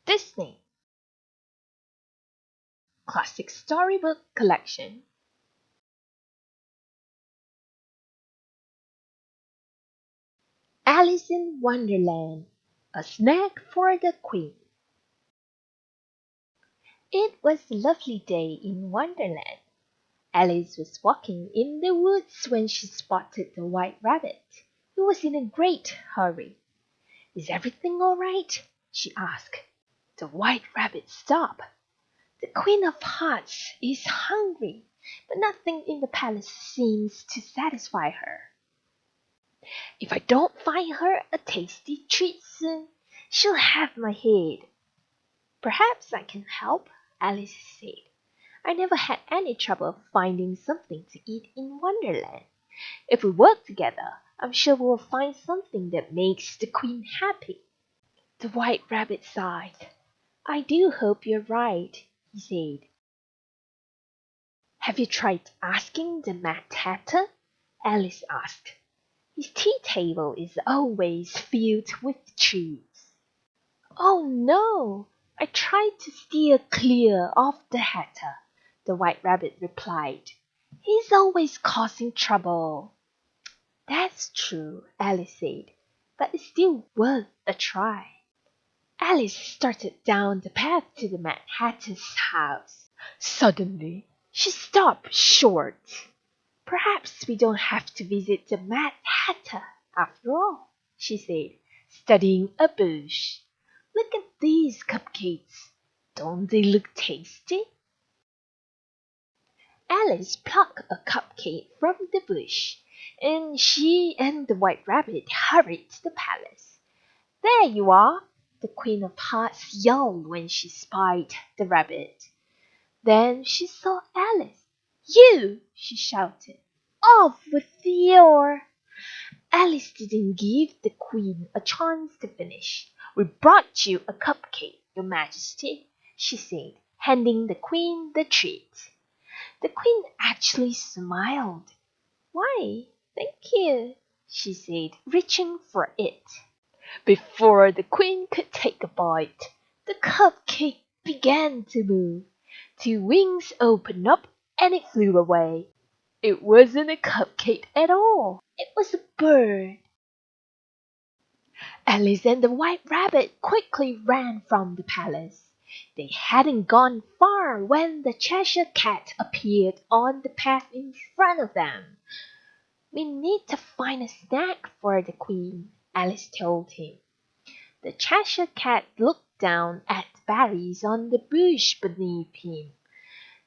Disney Classic Storybook Collection. Alice in Wonderland, a snack for the Queen. It was a lovely day in Wonderland. Alice was walking in the woods when she spotted the White Rabbit, who was in a great hurry. "Is everything all right?" she asked. The White Rabbit stopped. "The Queen of Hearts is hungry, but nothing in the palace seems to satisfy her. If I don't find her a tasty treat soon, she'll have my head." "Perhaps I can help," Alice said. "I never had any trouble finding something to eat in Wonderland. If we work together, I'm sure we'll find something that makes the Queen happy." The White Rabbit sighed. "I do hope you're right," he said. "Have you tried asking the Mad Hatter?" Alice asked. "His tea table is always filled with treats." "Oh, no! I tried to steer clear of the Hatter," the White Rabbit replied. "He's always causing trouble." "That's true," Alice said, "but it's still worth a try." Alice started down the path to the Mad Hatter's house. Suddenly, she stopped short. "Perhaps we don't have to visit the Mad Hatter after all," she said, studying a bush. "Look at these cupcakes. Don't they look tasty?" Alice plucked a cupcake from the bush, and she and the White Rabbit hurried to the palace. "There you are!" the Queen of Hearts yelled when she spied the rabbit. Then she saw Alice. "You!" she shouted. "Off with your—" Alice didn't give the Queen a chance to finish. "We brought you a cupcake, Your Majesty," she said, handing the Queen the treat. The Queen actually smiled. "Why, thank you," she said, reaching for it. Before the Queen could take a bite, the cupcake began to move. Two wings opened up and it flew away. It wasn't a cupcake at all. It was a bird. Alice and the White Rabbit quickly ran from the palace. They hadn't gone far when the Cheshire Cat appeared on the path in front of them. "We need to find a snack for the Queen," Alice told him. The Cheshire Cat looked down at the berries on the bush beneath him.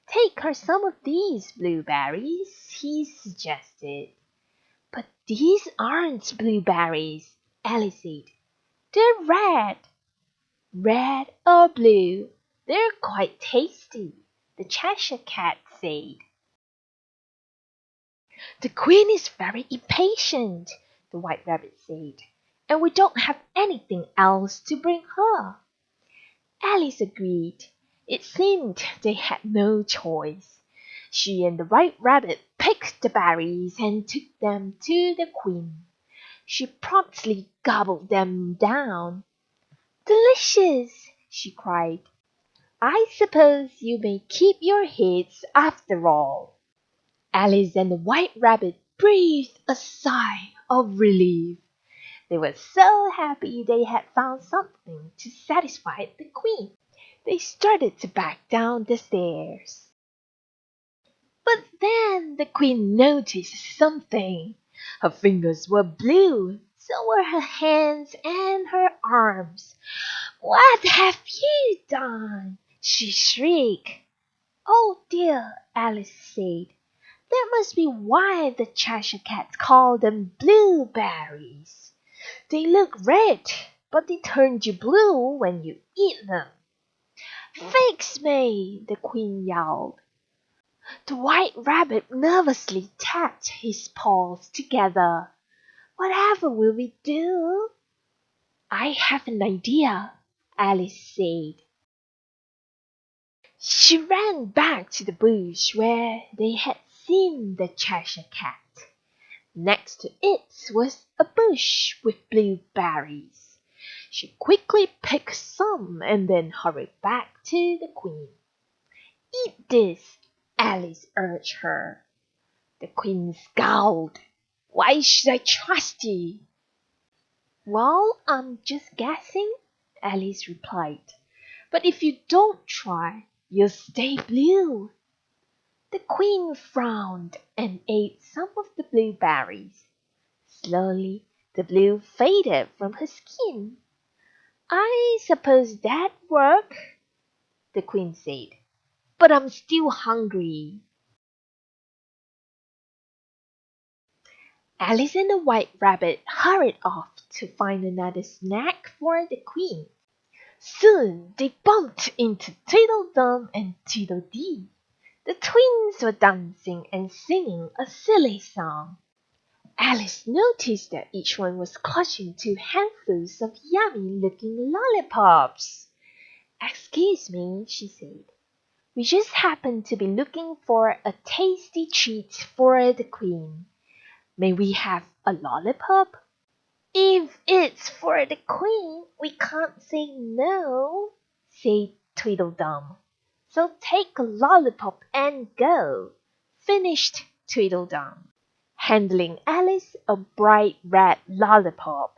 "Take her some of these blueberries," he suggested. "But these aren't blueberries," Alice said. "They're red." "Red or blue, they're quite tasty," the Cheshire Cat said. "The Queen is very impatient," the White Rabbit said, "and we don't have anything else to bring her." Alice agreed. It seemed they had no choice. She and the White Rabbit picked the berries and took them to the Queen. She promptly gobbled them down. "Delicious!" she cried. "I suppose you may keep your heads after all." Alice and the White Rabbit breathed a sigh of relief. They were so happy they had found something to satisfy the Queen. They started to back down the stairs. But then the Queen noticed something. Her fingers were blue, so were her hands and her arms. "What have you done?" she shrieked. "Oh dear," Alice said. "That must be why the Cheshire Cat called them blueberries. They look red, but they turn you blue when you eat them." "Fix me!" the Queen yelled. The White Rabbit nervously tapped his paws together. "Whatever will we do?" "I have an idea," Alice said. She ran back to the bush where they had seen the Cheshire Cat. Next to it was a bush with blueberries. She quickly picked some and then hurried back to the Queen. "Eat this," Alice urged her. The Queen scowled. "Why should I trust you?" "Well, I'm just guessing," Alice replied. "But if you don't try, you'll stay blue." The Queen frowned and ate some of the blueberries. Slowly, the blue faded from her skin. "I suppose that worked," the Queen said. "But I'm still hungry." Alice and the White Rabbit hurried off to find another snack for the Queen. Soon they bumped into Tweedledum and Tweedledee. The twins were dancing and singing a silly song. Alice noticed that each one was clutching two handfuls of yummy-looking lollipops. "Excuse me," she said. "We just happen to be looking for a tasty treat for the Queen. May we have a lollipop?" "If it's for the Queen, we can't say no," said Tweedledum. "So take a lollipop and go," finished Tweedledum, handing Alice a bright red lollipop.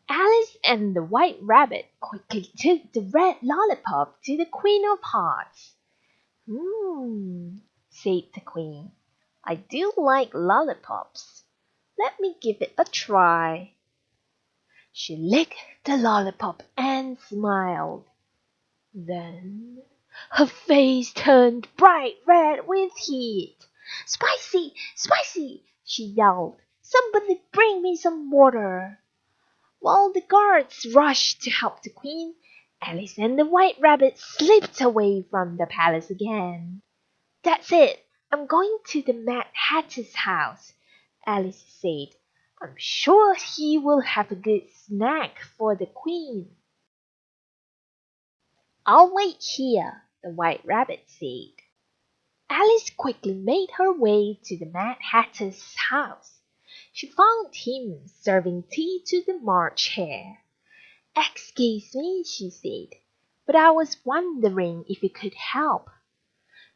Alice and the White Rabbit quickly took the red lollipop to the Queen of Hearts. Said the Queen. "I do like lollipops. Let me give it a try." She licked the lollipop and smiled. Then her face turned bright red with heat. "Spicy! Spicy!" she yelled. "Somebody bring me some water." While the guards rushed to help the Queen, Alice and the White Rabbit slipped away from the palace again. "That's it. I'm going to the Mad Hatter's house," Alice said. "I'm sure he will have a good snack for the Queen." "I'll wait here," the White Rabbit said. Alice quickly made her way to the Mad Hatter's house. She found him serving tea to the March Hare. "Excuse me," she said, "but I was wondering if you could help.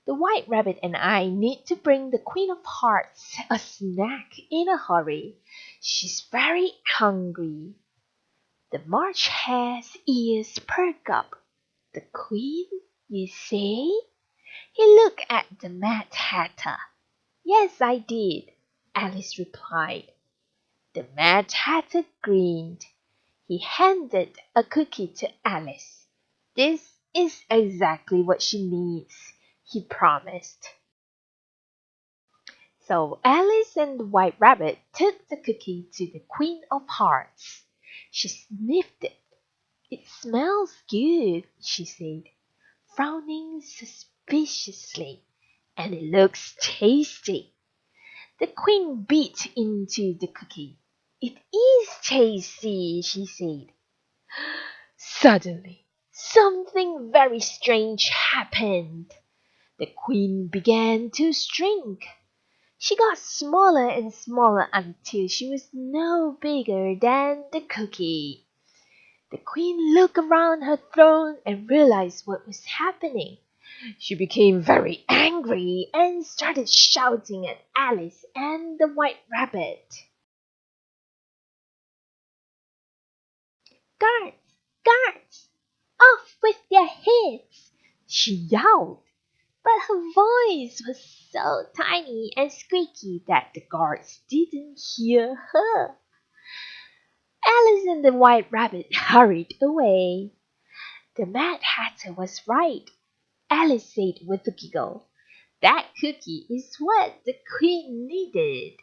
The White Rabbit and I need to bring the Queen of Hearts a snack in a hurry. She's very hungry." The March Hare's ears perked up. "The Queen, you say?" He looked at the Mad Hatter. "Yes, I did," Alice replied. The Mad Hatter grinned. He handed a cookie to Alice. "This is exactly what she needs," he promised. So Alice and the White Rabbit took the cookie to the Queen of Hearts. She sniffed it. "It smells good," she said, frowning suspiciously, "and it looks tasty." The Queen bit into the cookie. "It is tasty," she said. Suddenly, something very strange happened. The Queen began to shrink. She got smaller and smaller until she was no bigger than the cookie. The Queen looked around her throne and realized what was happening. She became very angry and started shouting at Alice and the White Rabbit. "Guards! Guards! Off with their heads!" she yelled. But her voice was so tiny and squeaky that the guards didn't hear her. Alice and the White Rabbit hurried away. The Mad Hatter was right, Alice said with a giggle. "That cookie is what the Queen needed."